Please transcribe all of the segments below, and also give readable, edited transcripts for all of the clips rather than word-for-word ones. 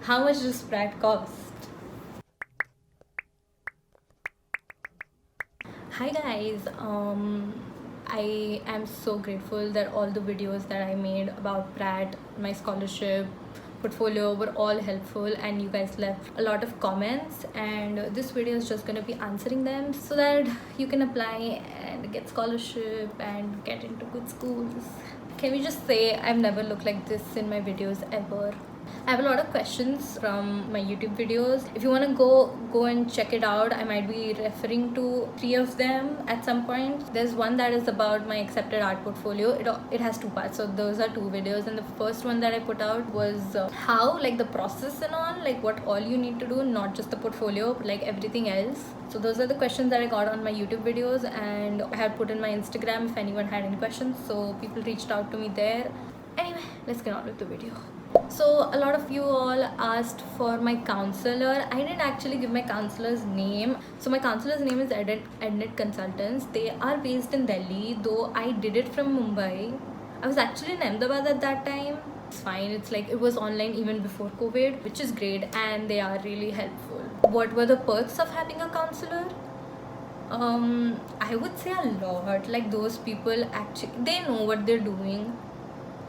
How much does Pratt cost? Hi guys, I am so grateful that all the videos that I made about Pratt, my scholarship, portfolio were all helpful, and you guys left a lot of comments, and this video is just gonna be answering them so that you can apply and get scholarship and get into good schools. Can we just say I've never looked like this in my videos ever? I have a lot of questions from my YouTube videos. If you want to go and check it out, I might be referring to 3 of them at some point. There's one that is about my accepted art portfolio. It has 2 parts, so those are 2 videos, and the first one that I put out was how, like, the process and all, like what all you need to do, not just the portfolio but like everything else. So those are the questions that I got on my YouTube videos, and I had put in my Instagram if anyone had any questions, so people reached out to me there. Anyway, let's get on with the video. So a lot of you all asked for my counselor. I didn't actually give my counselor's name. So my counselor's name is Ednet Consultants. They are based in Delhi, though I did it from Mumbai. I was actually in Ahmedabad at that time. It's fine. It's like it was online even before COVID, which is great, and they are really helpful. What were the perks of having a counselor? I would say a lot. Like, those people actually, they know what they're doing.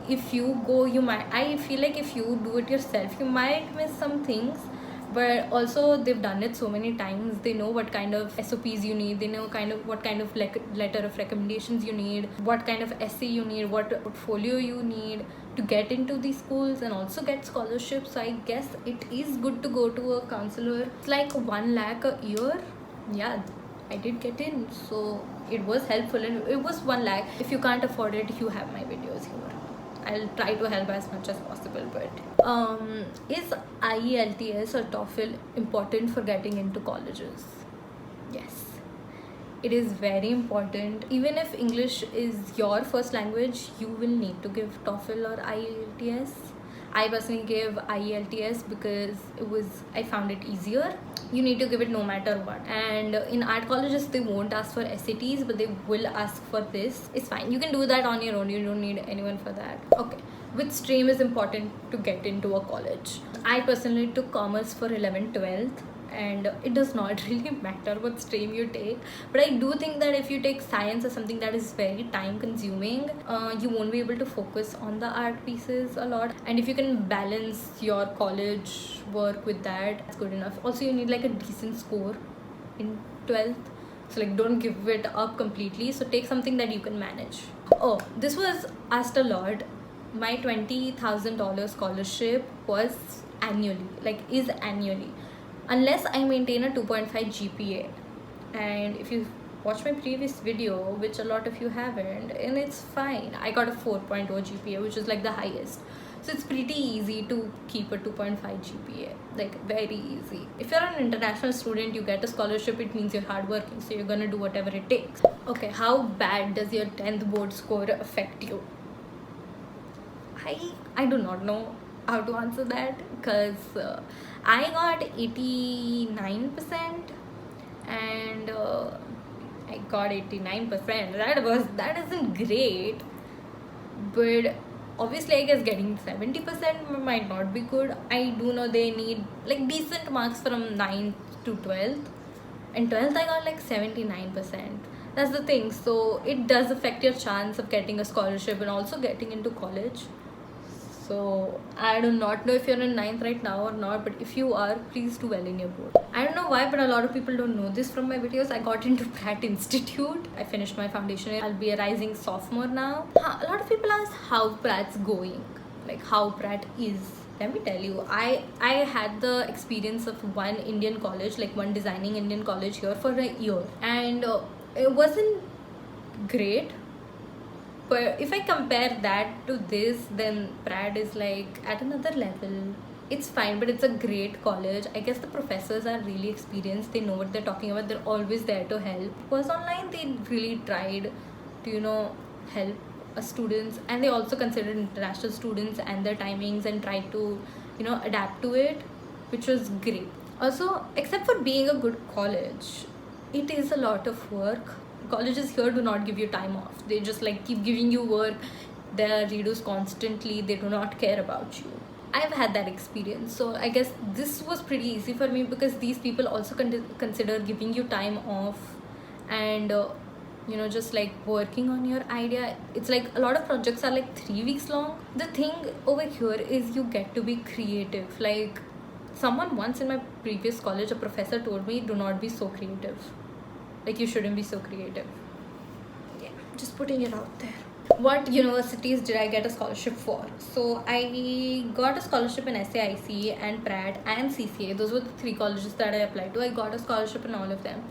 If you go, you might, I feel like if you do it yourself, you might miss some things, but also they've done it so many times. They know what kind of SOPs you need, they know what kind of letter of recommendations you need, what kind of essay you need, what portfolio you need to get into these schools and also get scholarships. So I guess it is good to go to a counselor. It's like 1 lakh a year. Yeah, I did get in, so it was helpful, and it was 1 lakh. If you can't afford it, you have my videos here. I'll try to help as much as possible. But is IELTS or TOEFL important for getting into colleges? Yes, it is very important. Even if English is your first language, you will need to give TOEFL or IELTS. I personally gave IELTS because I found it easier. You need to give it no matter what, and in art colleges they won't ask for SATs, but they will ask for this. It's fine, you can do that on your own, you don't need anyone for that. Okay, which stream is important to get into a college? I personally took commerce for 11th 12th, and it does not really matter what stream you take, but I do think that if you take science or something that is very time consuming, you won't be able to focus on the art pieces a lot, and if you can balance your college work with that, that's good enough. Also, you need like a decent score in 12th, so like don't give it up completely, so take something that you can manage. Oh, this was asked a lot. My $20,000 scholarship was annually, like is annually, unless I maintain a 2.5 GPA. And if you watch my previous video, which a lot of you haven't, and it's fine, I got a 4.0 GPA, which is like the highest. So it's pretty easy to keep a 2.5 GPA, like very easy. If you're an international student, you get a scholarship, it means you're hardworking, so you're gonna do whatever it takes. Okay, how bad does your 10th board score affect you? I do not know how to answer that, because I got 89%, and I got 89%. That isn't great, but obviously I guess getting 70% might not be good. I do know they need like decent marks from 9th to 12th, and 12th I got like 79%. That's the thing. So it does affect your chance of getting a scholarship and also getting into college. So I do not know if you're in 9th right now or not, but if you are, please do well in your board. I don't know why, but a lot of people don't know this from my videos. I got into Pratt Institute. I finished my foundation year. I'll be a rising sophomore now. A lot of people ask how Pratt's going, like how Pratt is. Let me tell you, I had the experience of one Indian college, like one designing Indian college here for a year, and it wasn't great. But if I compare that to this, then Pratt is like at another level. It's fine, but it's a great college. I guess the professors are really experienced. They know what they're talking about. They're always there to help. Was online, they really tried to, help students, and they also considered international students and their timings and tried to, adapt to it, which was great. Also, except for being a good college, it is a lot of work. Colleges here do not give you time off. They just like keep giving you work. There are redos constantly. They do not care about you. I've had that experience, so I guess this was pretty easy for me because these people also consider giving you time off and just like working on your idea. It's like a lot of projects are like 3 weeks long. The thing over here is you get to be creative. Like someone once in my previous college, a professor told me, do not be so creative. Like you shouldn't be so creative. Yeah, just putting it out there. What universities did I get a scholarship for? So I got a scholarship in SAIC and Pratt and CCA. Those were the 3 colleges that I applied to. I got a scholarship in all of them.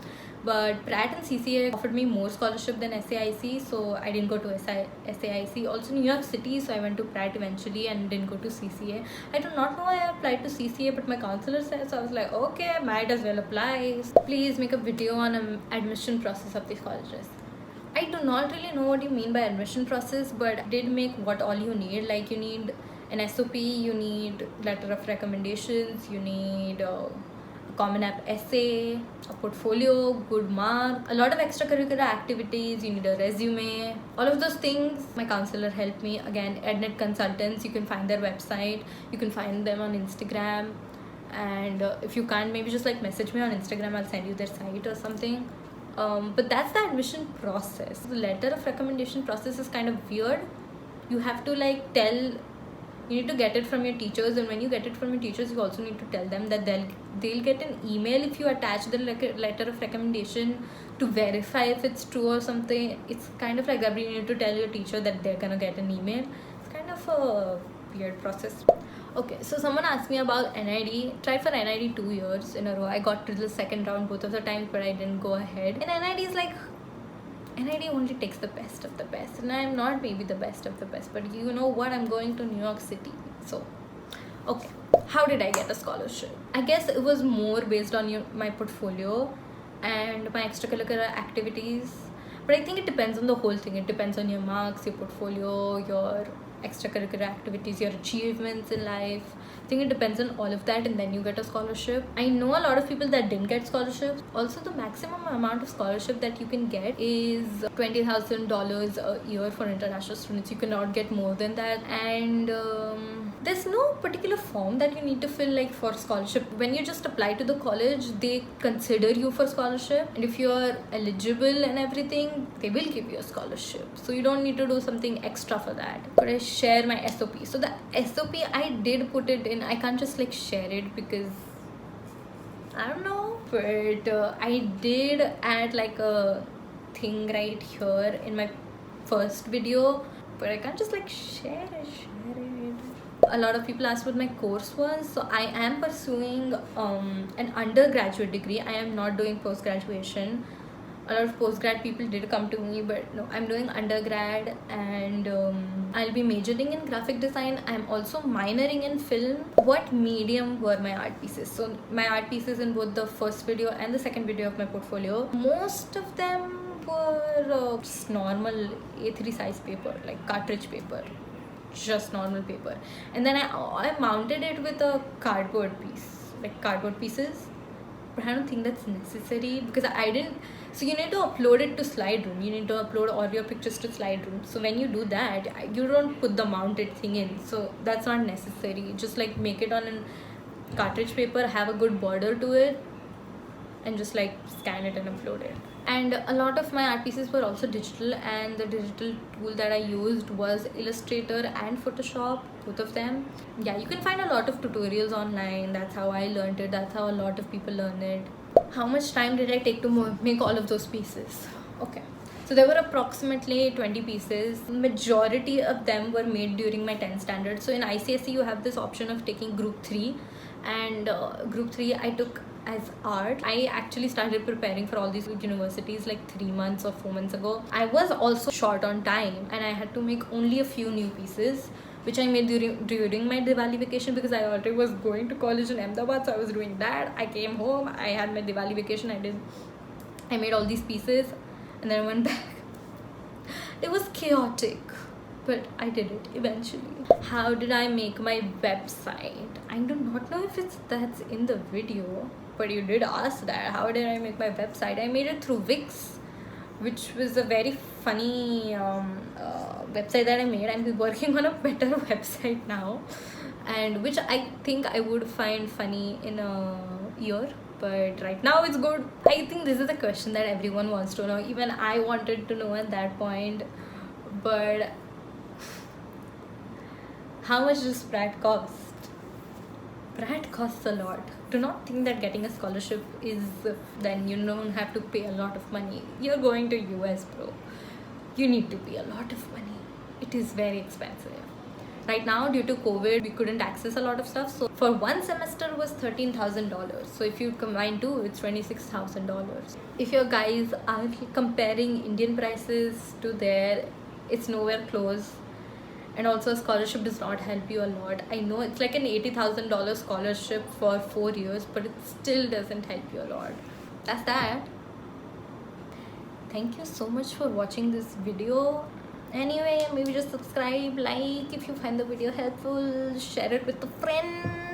But Pratt and CCA offered me more scholarship than SAIC, so I didn't go to SAIC. Also New York City, so I went to Pratt eventually and didn't go to CCA. I do not know why I applied to CCA, but my counselor said, so I was like, okay, might as well apply. Please make a video on admission process of these colleges. I do not really know what you mean by admission process, but I did make what all you need. Like you need an SOP, you need letter of recommendations, you need a Common App essay, a portfolio, good mark, a lot of extracurricular activities, you need a resume, all of those things. My counselor helped me. Again, EdNet Consultants, you can find their website, you can find them on Instagram, and if you can't, maybe just like message me on Instagram, I'll send you their site or something. But that's the admission process. The letter of recommendation process is kind of weird. You have to like you need to get it from your teachers, and when you get it from your teachers, you also need to tell them that they'll get an email if you attach the letter of recommendation to verify if it's true or something. It's kind of like that, but you need to tell your teacher that they're gonna get an email. It's kind of a weird process. Okay, so someone asked me about NID. Tried for NID 2 years in a row. I got to the second round both of the times, but I didn't go ahead. And NID is like, NID only takes the best of the best, and I'm not maybe the best of the best, but you know what, I'm going to New York City. So okay, how did I get a scholarship? I guess it was more based on my portfolio and my extracurricular activities, but I think it depends on the whole thing. It depends on your marks, your portfolio, your extracurricular activities, your achievements in life. I think it depends on all of that, and then you get a scholarship. I know a lot of people that didn't get scholarships. Also, the maximum amount of scholarship that you can get is $20,000 a year for international students. You cannot get more than that, and there's no particular form that you need to fill like for scholarship. When you just apply to the college, they consider you for scholarship, and if you are eligible and everything, they will give you a scholarship. So you don't need to do something extra for that. Could I share my SOP? So the SOP, I did put it in. I can't just like share it because I don't know, but I did add like a thing right here in my first video, but I can't just like share it. A lot of people asked what my course was. So I am pursuing an undergraduate degree. I am not doing post-graduation. A lot of post-grad people did come to me, but no, I'm doing undergrad, and I'll be majoring in graphic design. I'm also minoring in film. What medium were my art pieces? So my art pieces in both the first video and the second video of my portfolio, most of them were just normal A3 size paper, like cartridge paper, just normal paper. And then I mounted it with a cardboard piece, like cardboard pieces. But I don't think that's necessary because I didn't. So you need to upload it to Slideroom. You need to upload all your pictures to Slideroom. So when you do that, you don't put the mounted thing in. So that's not necessary. Just like make it on a cartridge paper, have a good border to it, and just like scan it and upload it. And a lot of my art pieces were also digital, and the digital tool that I used was Illustrator and Photoshop, both of them. Yeah, you can find a lot of tutorials online. That's how I learned it. That's how a lot of people learn it. How much time did I take to make all of those pieces? Okay, so there were approximately 20 pieces. Majority of them were made during my 10th standard. So in ICSE you have this option of taking group 3, and group 3 I took as art. I actually started preparing for all these universities like 3 months or 4 months ago. I was also short on time, and I had to make only a few new pieces, which I made during my Diwali vacation because I already was going to college in Ahmedabad, so I was doing that. I came home, I had my Diwali vacation, I made all these pieces, and then I went back. It was chaotic, but I did it eventually. How did I make my website? I do not know if that's in the video, but you did ask that. How did I make my website? I made it through Wix, which was a very funny website that I made. I'm working on a better website now, and which I think I would find funny in a year. But right now it's good. I think this is the question that everyone wants to know. Even I wanted to know at that point. But how much does Pratt cost? Pratt costs a lot. Do not think that getting a scholarship is then you don't have to pay a lot of money. You're going to US, bro. You need to pay a lot of money. It is very expensive. Right now, due to COVID, we couldn't access a lot of stuff. So for one semester was $13,000. So if you combine two, it's $26,000. If your guys are comparing Indian prices to there, it's nowhere close. And also, a scholarship does not help you a lot. I know it's like an $80,000 scholarship for 4 years, but it still doesn't help you a lot. That's that. Thank you so much for watching this video. Anyway, maybe just subscribe, like if you find the video helpful, share it with a friend.